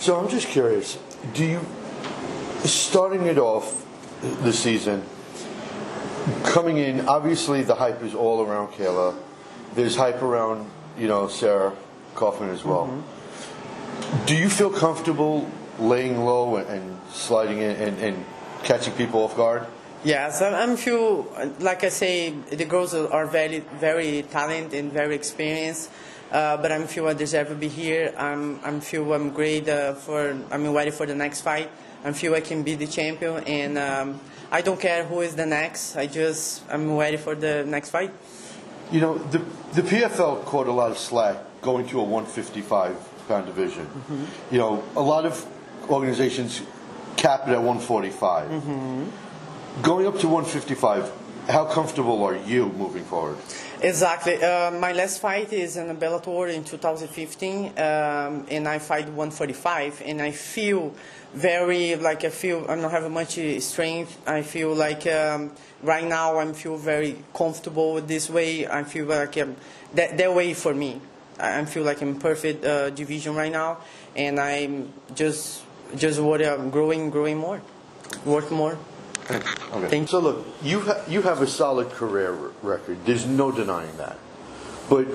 So I'm just curious, starting it off the season, coming in, obviously the hype is all around Kayla. There's hype around, Sarah Kaufman as well. Mm-hmm. Do you feel comfortable laying low and sliding in and catching people off guard? Yes, I feel, like I say, the girls are very, very talented and very experienced. But I feel I deserve to be here. I feel I'm great I'm ready for the next fight. I feel I can be the champion, and I don't care who is the next. I'm ready for the next fight. The PFL caught a lot of slack going to a 155-pound division. Mm-hmm. A lot of organizations cap it at 145. Mm-hmm. Going up to 155, how comfortable are you moving forward? Exactly. My last fight is in Bellator in 2015, and I fight 145, and I feel I don't have much strength. I feel like right now I feel very comfortable with this way. I feel like that way for me. I feel like I'm perfect division right now, and I'm just growing more, work more. Okay. So look, you have a solid career record. There's no denying that. But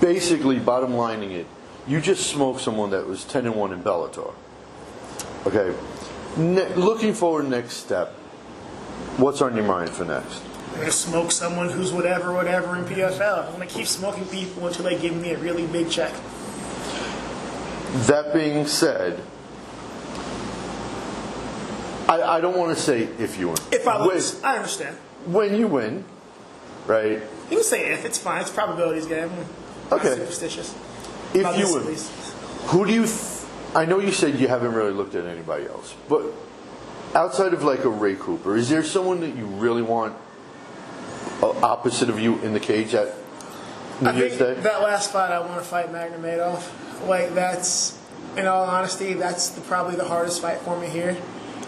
basically, bottom lining it, you just smoked someone that was 10-1 in Bellator. Okay. Looking forward, next step. What's on your mind for next? I'm gonna smoke someone who's whatever in PFL. I'm gonna keep smoking people until they give me a really big check. That being said, I don't want to say if you win. If I lose, I understand. When you win, right? You can say if. It's fine. It's probabilities game. Okay. Superstitious. If you win, who do you? I know you said you haven't really looked at anybody else, but outside of like a Ray Cooper, is there someone that you really want opposite of you in the cage at New Year's Day? That last fight, I want to fight Magnum Madoff. Like that's, in all honesty, that's probably the hardest fight for me here.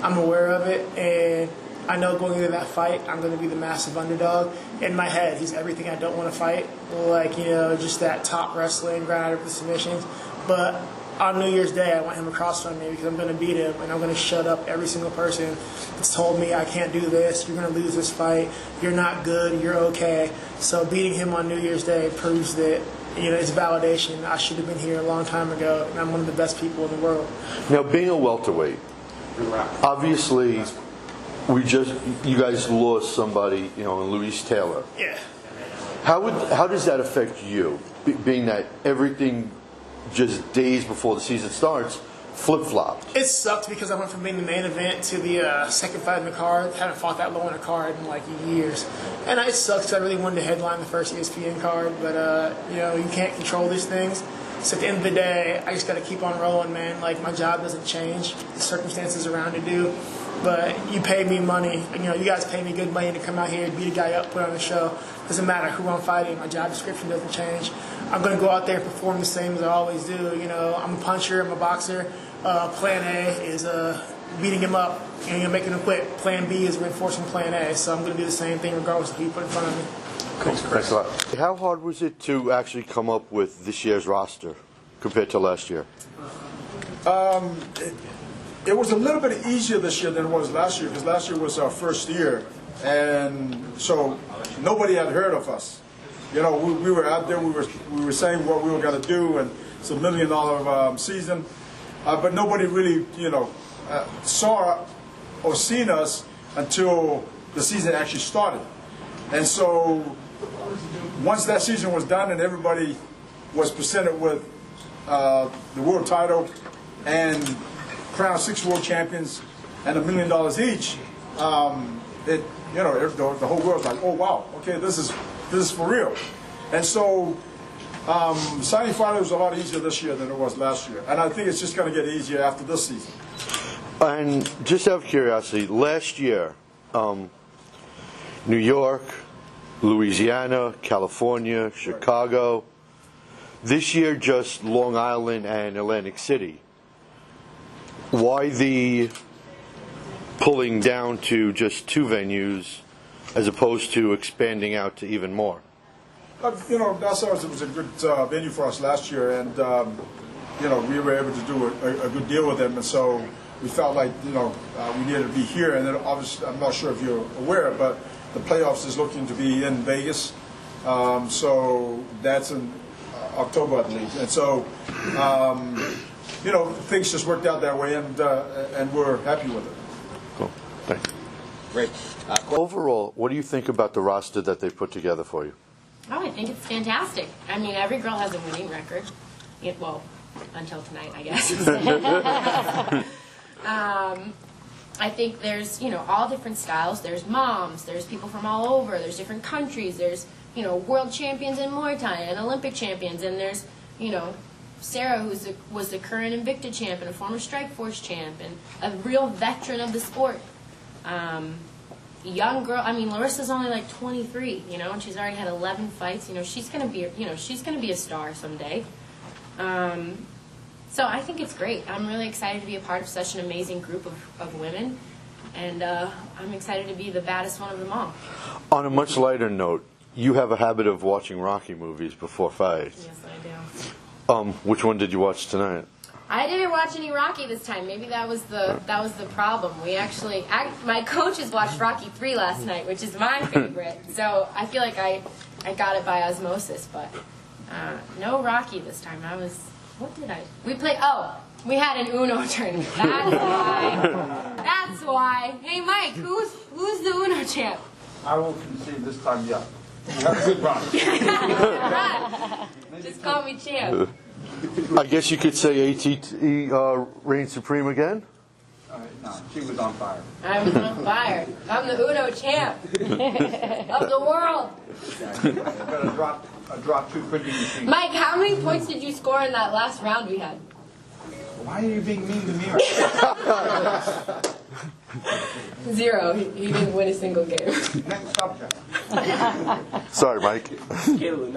I'm aware of it, and I know going into that fight, I'm going to be the massive underdog. In my head, he's everything I don't want to fight. Like, just that top wrestling, grind out of the submissions. But on New Year's Day, I want him across from me because I'm going to beat him, and I'm going to shut up every single person that's told me I can't do this, you're going to lose this fight, you're not good, you're okay. So beating him on New Year's Day proves that, it's validation. I should have been here a long time ago, and I'm one of the best people in the world. Now, being a welterweight, obviously, you guys lost somebody, in Louise Taylor. Yeah. How does that affect you, being that everything just days before the season starts flip-flopped? It sucked because I went from being the main event to the second fight in the card. Haven't fought that low in a card in like years. And it sucks because I really wanted to headline the first ESPN card, but you can't control these things. So at the end of the day, I just got to keep on rolling, man. Like, my job doesn't change. The circumstances around it do. But you pay me money. You guys pay me good money to come out here, beat a guy up, put on a show. Doesn't matter who I'm fighting. My job description doesn't change. I'm going to go out there and perform the same as I always do. I'm a puncher. I'm a boxer. Plan A is beating him up and making him quit. Plan B is reinforcing Plan A. So I'm going to do the same thing regardless of who you put in front of me. Thanks a lot. How hard was it to actually come up with this year's roster compared to last year? It was a little bit easier this year than it was last year because last year was our first year, and so nobody had heard of us. We were out there, we were saying what we were going to do, and it's $1 million season, but nobody really saw or seen us until the season actually started. And so once that season was done and everybody was presented with the world title and crowned 6 world champions and $1 million each, the whole world's like, oh wow, okay, this is for real. And so signing fighters was a lot easier this year than it was last year, and I think it's just going to get easier after this season. And just out of curiosity, last year, New York, Louisiana, California, Chicago. This year, just Long Island and Atlantic City. Why the pulling down to just 2 venues as opposed to expanding out to even more? Nassau was a good venue for us last year, and we were able to do a good deal with them, and so we felt like we needed to be here. And then obviously, I'm not sure if you're aware, but the playoffs is looking to be in Vegas, so that's in October, I believe. And so things just worked out that way, and we're happy with it. Cool. Thanks. Great. Overall, what do you think about the roster that they put together for you? Oh, I think it's fantastic. I mean, every girl has a winning record. Well, until tonight, I guess. I think there's, all different styles. There's moms. There's people from all over. There's different countries. There's, world champions in Muay Thai and Olympic champions. And there's, Sarah, who was the current Invicta champ and a former Strikeforce champ and a real veteran of the sport. Young girl. I mean, Larissa's only like 23, and she's already had 11 fights. She's gonna be, she's gonna be a star someday. So I think it's great. I'm really excited to be a part of such an amazing group of women, and I'm excited to be the baddest one of them all. On a much lighter note, you have a habit of watching Rocky movies before fights. Yes, I do. Which one did you watch tonight? I didn't watch any Rocky this time. Maybe that was the problem. We actually, my coaches watched Rocky 3 last night, which is my favorite. So I feel like I got it by osmosis, but no Rocky this time. We had an Uno tournament. That's why. Hey, Mike, who's the Uno champ? I will concede this time, yeah. You have a good run. Just call me champ. I guess you could say ATT reigns supreme again? No, she was on fire. I was on fire. I'm the Uno champ of the world. I've got a drop 2 printing machine. Mike, how many points did you score in that last round we had? Why are you being mean to me right now? 0. He didn't win a single game. Next subject. Sorry, Mike.